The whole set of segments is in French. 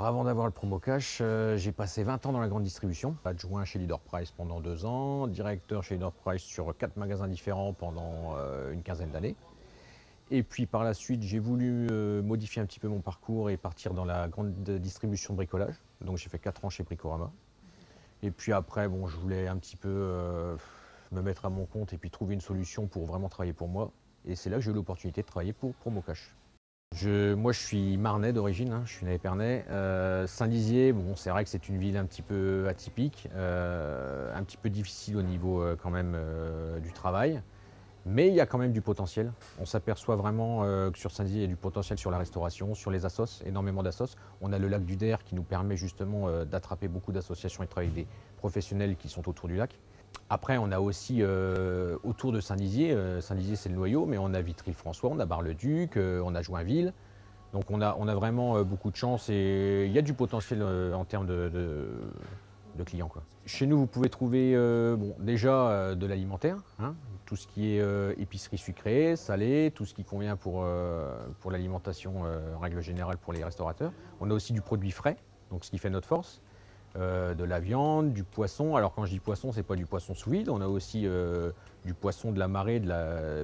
Alors avant d'avoir le promo cash, j'ai passé 20 ans dans la grande distribution. Adjoint chez Leader Price pendant 2 ans, directeur chez Leader Price sur 4 magasins différents pendant une quinzaine d'années. Et puis par la suite, j'ai voulu modifier un petit peu mon parcours et partir dans la grande distribution de bricolage. Donc j'ai fait 4 ans chez Bricorama. Et puis après, bon, je voulais un petit peu me mettre à mon compte et puis trouver une solution pour vraiment travailler pour moi. Et c'est là que j'ai eu l'opportunité de travailler pour Promo Cash. Moi, je suis marnais d'origine, hein, je suis né à Épernay. Saint-Dizier, bon, c'est vrai que c'est une ville un petit peu atypique, un petit peu difficile au niveau quand même du travail, mais il y a quand même du potentiel. On s'aperçoit vraiment que sur Saint-Dizier, il y a du potentiel sur la restauration, sur les assos, énormément d'assos. On a le lac du Der qui nous permet justement d'attraper beaucoup d'associations et de travailler avec des professionnels qui sont autour du lac. Après, on a aussi autour de Saint-Dizier, Saint-Dizier c'est le noyau, mais on a Vitry-le-François, on a Bar-le-Duc, on a Joinville. Donc on a vraiment beaucoup de chance et il y a du potentiel en termes de clients, quoi. Chez nous, vous pouvez trouver bon, déjà de l'alimentaire, hein, tout ce qui est épicerie sucrée, salée, tout ce qui convient pour l'alimentation en règle générale pour les restaurateurs. On a aussi du produit frais, donc ce qui fait notre force. De la viande, du poisson. Alors quand je dis poisson, c'est pas du poisson sous vide. On a aussi du poisson de la marée,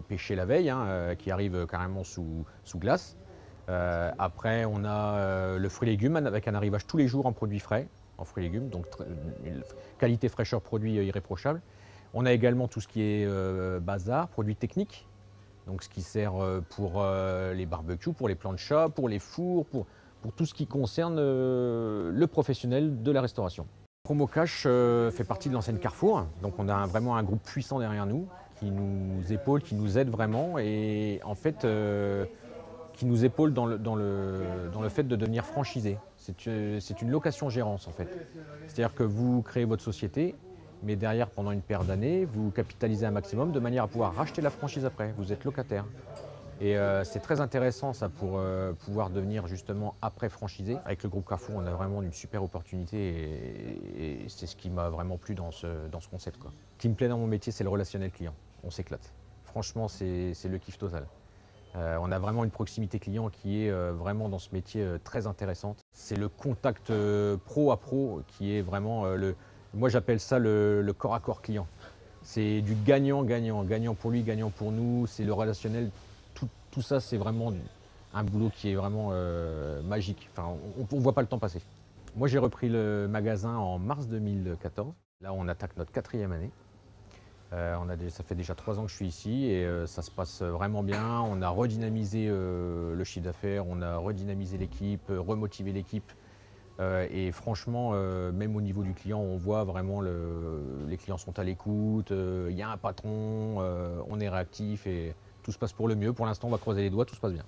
pêché la veille, hein, qui arrive carrément sous glace. Après, on a le fruit et légumes avec un arrivage tous les jours en produits frais, en fruits et légumes, donc une qualité fraîcheur produit irréprochable. On a également tout ce qui est bazar, produits techniques, donc ce qui sert pour les barbecues, pour les planchas, pour les fours, pour tout ce qui concerne le professionnel de la restauration. Promo Cash fait partie de l'enseigne Carrefour, donc on a vraiment un groupe puissant derrière nous qui nous épaule, qui nous aide vraiment et en fait qui nous épaule dans le fait de devenir franchisé. C'est une location-gérance en fait. C'est-à-dire que vous créez votre société, mais derrière, pendant une paire d'années, vous capitalisez un maximum de manière à pouvoir racheter la franchise après. Vous êtes locataire. Et c'est très intéressant ça pour pouvoir devenir justement après franchisé. Avec le groupe Carrefour, on a vraiment une super opportunité et c'est ce qui m'a vraiment plu dans ce concept, quoi. Ce qui me plaît dans mon métier, c'est le relationnel client. On s'éclate. Franchement, c'est le kiff total. On a vraiment une proximité client qui est vraiment dans ce métier très intéressante. C'est le contact pro à pro qui est vraiment moi j'appelle ça le corps à corps client. C'est du gagnant-gagnant, gagnant pour lui, gagnant pour nous, c'est le relationnel. Tout ça, c'est vraiment un boulot qui est vraiment magique. Enfin, on ne voit pas le temps passer. Moi, j'ai repris le magasin en mars 2014. Là, on attaque notre 4e année. Ça fait déjà 3 ans que je suis ici et ça se passe vraiment bien. On a redynamisé le chiffre d'affaires, on a redynamisé l'équipe, remotivé l'équipe. Et franchement, même au niveau du client, on voit vraiment les clients sont à l'écoute, il y a un patron, on est réactif et tout se passe pour le mieux. Pour l'instant, on va croiser les doigts, tout se passe bien.